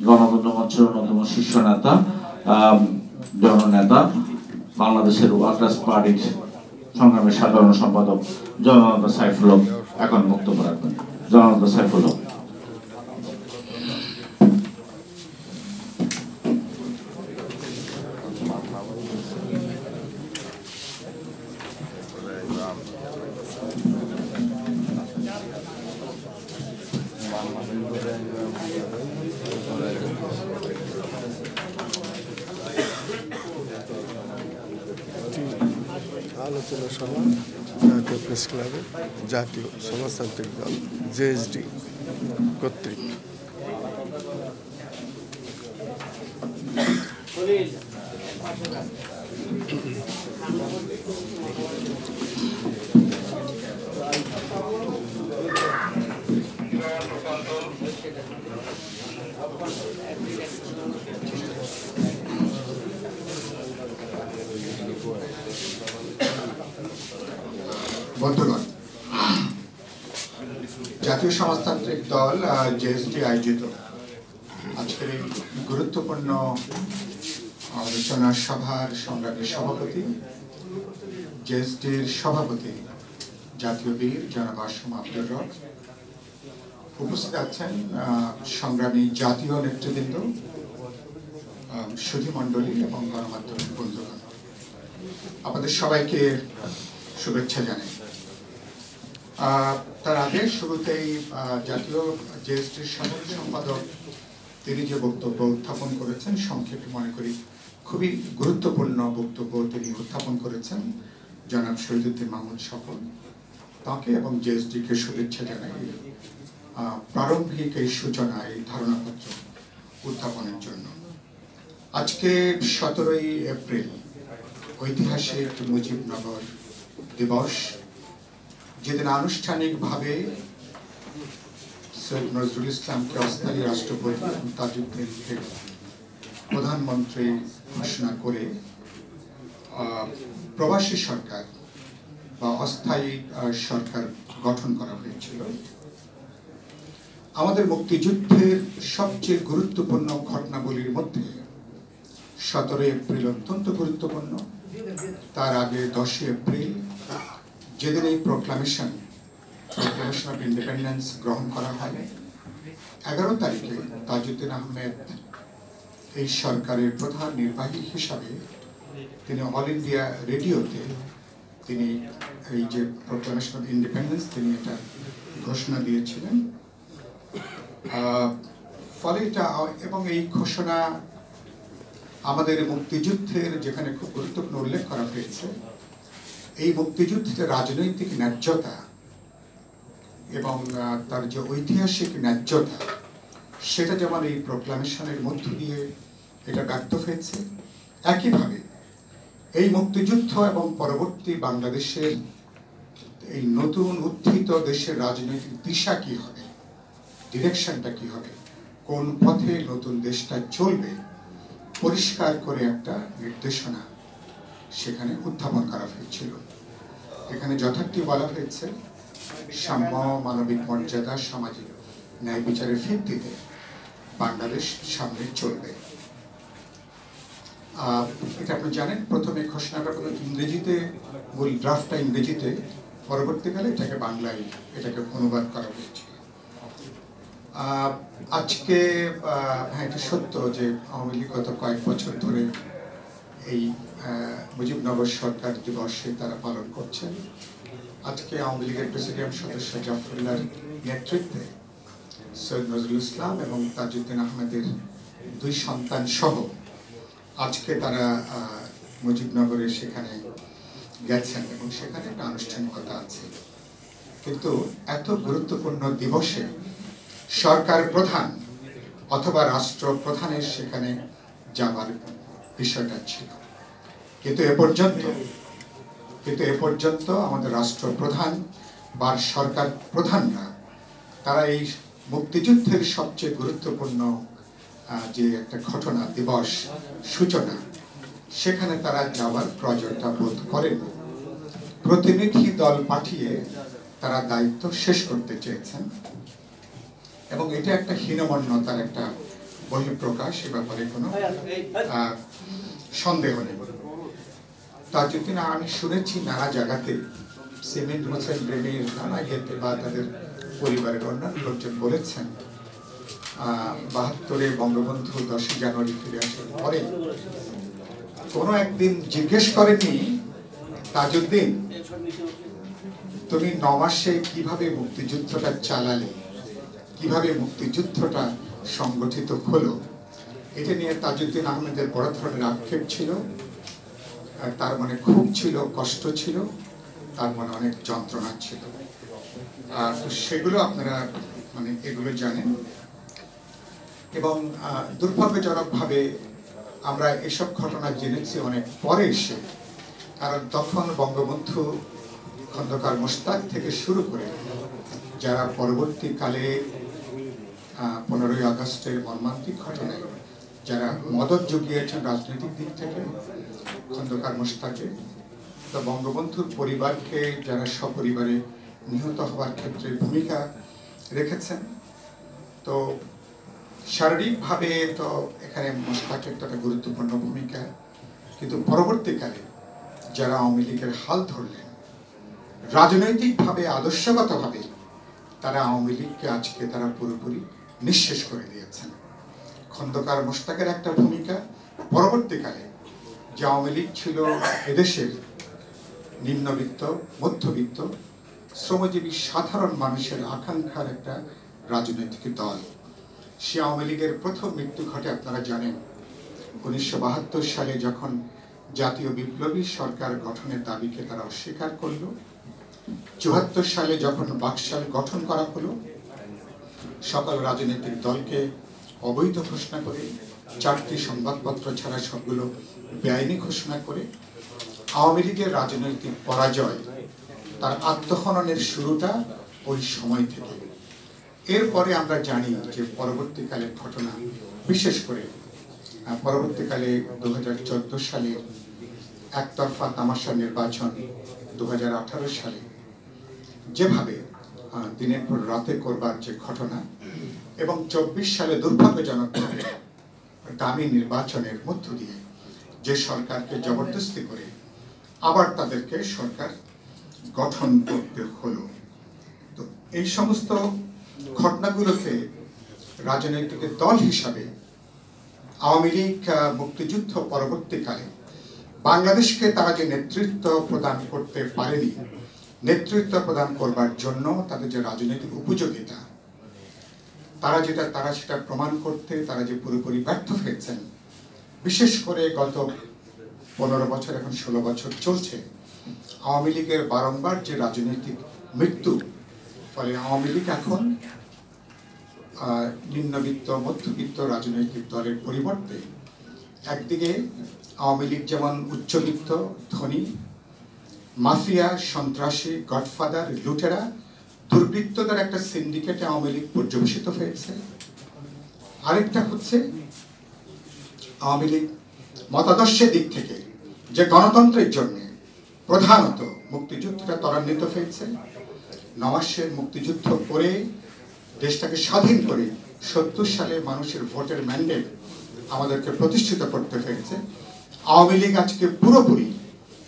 গণতন্ত্র মঞ্চের অন্যতম শীর্ষ নেতা জননেতা বাংলাদেশের ওয়ার্কার্স পার্টির সংগ্রামী সাধারণ সম্পাদক জননেতা সাইফুল হক এখন বক্তব্য রাখবেন। জননেতা সাইফুল হক। আলোচনা সভা জাতীয় প্রেস ক্লাবে জাতীয় সমাজতান্ত্রিক দল জেএসডি কর্তৃক বন্ধুগণ, জাতীয় সমাজতান্ত্রিক দল জেএসডি আয়োজিত আজকের এই গুরুত্বপূর্ণ আলোচনা সভার সংগ্রামী সভাপতি, জেএসডির সভাপতি জাতীয় বীর জনাব আসম আব্দুর রব, উপস্থিত আছেন সংগ্রামী জাতীয় নেতৃবৃন্দ, সুধীমণ্ডলী এবং গণমাধ্যমের বন্ধুগণ, আপনাদের সবাইকে শুভেচ্ছা জানাই। তার আগে শুরুতেই জাতীয় জেএসডির সাধারণ সম্পাদক তিনি যে বক্তব্য উত্থাপন করেছেন, সংক্ষেপে মনে করি খুবই গুরুত্বপূর্ণ বক্তব্য তিনি উত্থাপন করেছেন, জনাব শহীদুদ্দিন মাহমুদ স্বপন, তাকে এবং জেএসডিকে শুভেচ্ছা জানাই প্রারম্ভিক এই সূচনা, এই ধারণাপত্র উত্থাপনের জন্য। আজকে 17ই এপ্রিল ঐতিহাসিক মুজিবনগর দিবস, যেদিন আনুষ্ঠানিকভাবে সৈয়দ নজরুল ইসলামকে অস্থায়ী রাষ্ট্রপতি এবং তাজউদ্দিনকে প্রধানমন্ত্রী ঘোষণা করে প্রবাসী সরকার বা অস্থায়ী সরকার গঠন করা হয়েছিল। আমাদের মুক্তিযুদ্ধের সবচেয়ে গুরুত্বপূর্ণ ঘটনাগুলির মধ্যে 17 এপ্রিল অত্যন্ত গুরুত্বপূর্ণ। তার আগে 10 এপ্রিল, যেদিন এই প্রোক্লামেশন অফ ইন্ডিপেন্ডেন্স গ্রহণ করা হয়, 11 তারিখে তাজউদ্দিন আহমেদ এই সরকারের প্রধান নির্বাহী হিসাবে তিনি অল ইন্ডিয়া রেডিওতে তিনি এই যে প্রোক্লামেশন অফ ইন্ডিপেন্ডেন্স তিনি এটা ঘোষণা দিয়েছিলেন। ফলে এটা এবং এই ঘোষণা আমাদের মুক্তিযুদ্ধের, যেখানে খুব গুরুত্বপূর্ণ উল্লেখ করা হয়েছে, এই মুক্তিযুদ্ধের রাজনৈতিক ন্যায্যতা এবং তার যে ঐতিহাসিক ন্যায্যতা, সেটা যেমন এই প্রোক্লামেশনের মধ্য দিয়ে এটা ব্যক্ত হয়েছে, একইভাবে এই মুক্তিযুদ্ধ এবং পরবর্তী বাংলাদেশের এই নতুন উত্থিত দেশের রাজনৈতিক দিশা কি হবে, ডিরেকশনটা কি হবে, কোন পথে নতুন দেশটা চলবে, পরিষ্কার করে একটা নির্দেশনা সেখানে উত্থাপন করা হয়েছিল। এখানে যথার্থ বলা হয়েছে সাম্য, মানবিক মর্যাদা, সামাজিক ন্যায় বিচারের ভিত্তিতে বাংলাদেশ সামনে চলবে। এটা আপনি জানেন, প্রথমে ঘোষণাটা কোনো ইংরেজিতে, মূল ড্রাফটটা ইংরেজিতে, পরবর্তীকালে এটাকে বাংলায় এটাকে অনুবাদ করা হয়েছিল। আজকে হ্যাঁ, এটা সত্য যে আওয়ামী লীগ গত কয়েক বছর ধরে এই মুজিবনগর সরকার দিবসে তারা পালন করছেন। আজকে আওয়ামী লীগের প্রেসিডিয়াম সদস্য জাফরুল্লাহর নেতৃত্বে সৈয়দ নজরুল ইসলাম এবং তাজউদ্দিন আহমেদের 2 সন্তান সহ আজকে তারা মুজিবনগরে সেখানে গেছেন এবং সেখানে একটা আনুষ্ঠানিকতা আছে। কিন্তু এত গুরুত্বপূর্ণ দিবসে সরকার প্রধান অথবা রাষ্ট্র প্রধানের সেখানে যাবার বিষয়টা ছিল, কিন্তু এ পর্যন্ত আমাদের রাষ্ট্রপ্রধান বা সরকার প্রধানরা তারা এই মুক্তিযুদ্ধের সবচেয়ে গুরুত্বপূর্ণ যে একটা ঘটনা, দিবস, সূচনা, সেখানে তারা যাওয়ার প্রয়োজনটা বোধ করেন। প্রতিনিধি দল পাঠিয়ে তারা দায়িত্ব শেষ করতে চেয়েছেন এবং এটা একটা হীনমন্যতার একটা বহিঃপ্রকাশ, এ ব্যাপারে কোনো সন্দেহ নেই। তাজউদ্দিন, আমি শুনেছি নানা জায়গাতে সেলিম হোসেন রেমির নানা ক্ষেত্রে বা তাদের পরিবারের অন্যান্য লোকজন বলেছেন ৭২-এ বঙ্গবন্ধু 10 জানুয়ারি ফিরে আসার পরে কোনো একদিন জিজ্ঞেস করেনি, তাজউদ্দিন তুমি 9 মাসে কিভাবে মুক্তিযুদ্ধটা চালালে, কিভাবে মুক্তিযুদ্ধটা সংগঠিত হলো। এটা নিয়ে তাজউদ্দিন আহমেদের বড় ধরনের আক্ষেপ ছিল, তার মনে ক্ষোভ ছিল, কষ্ট ছিল, তার মনে অনেক যন্ত্রণা ছিল। আর সেগুলো আপনারা মানে এগুলো জানেন। এবং দুর্ভাগ্যজনকভাবে আমরা এসব ঘটনা জেনেছি অনেক পরে এসে, কারণ তখন বঙ্গবন্ধু, খন্দকার মোশতাক থেকে শুরু করে যারা পরবর্তীকালে 15ই আগস্টের মর্মান্তিক ঘটনায় যারা মদত জুগিয়েছেন রাজনৈতিক দিক থেকে খন্দকার মোশতাকে, তো বঙ্গবন্ধুর পরিবারকে যারা সপরিবারে নিহত হওয়ার ক্ষেত্রে ভূমিকা রেখেছেন, তো শারীরিকভাবে তো এখানে মোশতাকের একটা গুরুত্বপূর্ণ ভূমিকা, কিন্তু পরবর্তীকালে যারা আওয়ামী লীগের হাল ধরলেন রাজনৈতিকভাবে, আদর্শগতভাবে তারা আওয়ামী লীগকে আজকে তারা পুরোপুরি নিঃশেষ করে দিয়েছেন। খন্দকার মোশতাকের একটা ভূমিকা, পরবর্তীকালে যে আওয়ামী লীগ ছিল এদেশের নিম্নবিত্ত, মধ্যবিত্ত, শ্রমজীবী সাধারণ মানুষের আকাঙ্ক্ষার একটা রাজনৈতিক দল। সে আওয়ামী লীগের প্রথম মৃত্যু ঘটে আপনারা জানেন 1972 সালে, যখন জাতীয় বিপ্লবী সরকার গঠনের দাবিকে তারা অস্বীকার করলো। 74 সালে যখন বাকশাল গঠন করা হলো, সকল রাজনৈতিক দলকে অবৈধ ঘোষণা করে, 4টি সংবাদপত্র ছাড়া সবগুলো বেআইনি ঘোষণা করে আওয়ামী লীগের রাজনৈতিক পরাজয়, তার আত্মহননের শুরুটা ওই সময় থেকে। এরপরে আমরা জানি যে পরবর্তীকালের ঘটনা, বিশেষ করে পরবর্তীকালে 2014 সালে একতরফা তামাশা নির্বাচন, 2018 সালে যেভাবে দিনের পর রাতে করবার যে ঘটনা, এবং 24 সালে দুর্ভাগ্যজনকভাবে দামি নির্বাচনের মধ্য দিয়ে যে সরকারকে জবরদস্তি করে আবার তাদেরকে সরকার গঠন করতে হলো। তো এই সমস্ত ঘটনাগুলোকে রাজনৈতিক দল হিসাবে আওয়ামী লীগ মুক্তিযুদ্ধ পরবর্তীকালে বাংলাদেশকে তারা যে নেতৃত্ব প্রদান করতে পারেনি, নেতৃত্ব প্রদান করবার জন্য তাদের যে রাজনৈতিক উপযোগিতা, তারা সেটা প্রমাণ করতে তারা যে পুরোপুরি ব্যর্থ হয়েছেন। বিশেষ করে গত 15 বছর, এখন 16 বছর চলছে আওয়ামী লীগের বারংবার যে রাজনৈতিক মৃত্যু, ফলে আওয়ামী লীগ এখন নিম্নবিত্ত, মধ্যবিত্ত রাজনৈতিক দলের পরিবর্তে একদিকে আওয়ামী লীগ যেমন উচ্চবিত্ত, ধনী, মাফিয়া, সন্ত্রাসী, গডফাদার, লুটেরা, দুর্বৃত্তদের একটা সিন্ডিকেটে আওয়ামী লীগ পর্যবেসিত হয়েছে। আরেকটা হচ্ছে আওয়ামী লীগ মতাদর্শের দিক থেকে যে গণতন্ত্রের জন্য প্রধানত মুক্তিযুদ্ধটা ত্বরান্বিত হয়েছে। 9 মাসের মুক্তিযুদ্ধ করে দেশটাকে স্বাধীন করে 70 সালে মানুষের ভোটের ম্যান্ডেট আমাদেরকে প্রতিষ্ঠিত করতে হয়েছে। আওয়ামী লীগ আজকে পুরোপুরি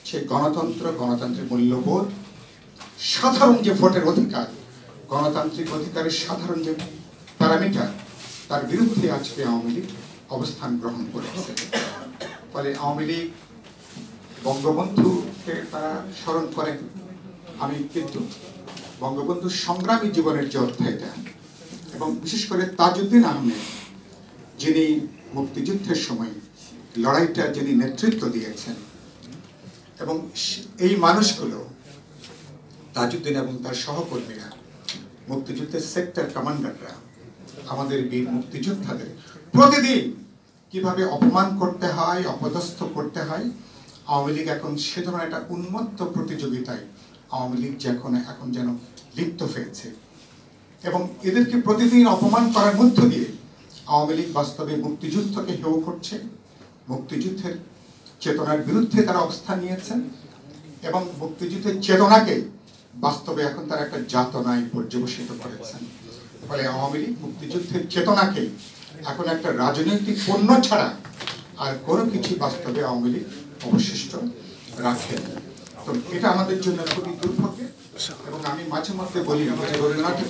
সেই গণতন্ত্র, গণতান্ত্রিক মূল্যবোধ, সাধারণ যে ভোটের অধিকার, গণতান্ত্রিক অধিকারের সাধারণ যে প্যারামিটার, তার বিরুদ্ধে আজকে আওয়ামী লীগ অবস্থান গ্রহণ করেছে। ফলে আওয়ামী লীগ বঙ্গবন্ধুকে তারা স্মরণ করেন। আমি কিন্তু বঙ্গবন্ধুর সংগ্রামী জীবনের যে অধ্যায়টা, এবং বিশেষ করে তাজউদ্দিন আহমেদ যিনি মুক্তিযুদ্ধের সময় লড়াইটা যিনি নেতৃত্ব দিয়েছেন, এবং এই মানুষগুলো তাজউদ্দিন এবং তার সহকর্মীরা, মুক্তিযুদ্ধের সেক্টর কমান্ডাররা, আমাদের বীর মুক্তিযোদ্ধাদের প্রতিদিন কিভাবে অপমান করতে হয়, অপদস্থ করতে হয়, আওয়ামী লীগ এখন সে ধরনের একটা উন্মত্ত প্রতিযোগিতায় আওয়ামী লীগ এখন যেন লিপ্ত হয়েছে। এবং এদেরকে প্রতিদিন অপমান করার মধ্য দিয়ে আওয়ামী লীগ বাস্তবে মুক্তিযুদ্ধকে হেয় করছে, মুক্তিযুদ্ধের চেতনার বিরুদ্ধে তারা অবস্থান নিয়েছেন, এবং মুক্তিযুদ্ধের চেতনাকে বাস্তবে এখন তারা একটা যাতনায় পর্যবেসিত করেছেন। ফলে আওয়ামী লীগ মুক্তিযুদ্ধের চেতনাকে এখন একটা রাজনৈতিক পণ্য ছাড়া আর কোনো কিছু বাস্তবে আওয়ামী লীগ অবশিষ্ট রাখে। তো এটা আমাদের জন্য খুবই দুর্ভাগ্যের, এবং আমি মাঝে মধ্যে বলি যে রবীন্দ্রনাথের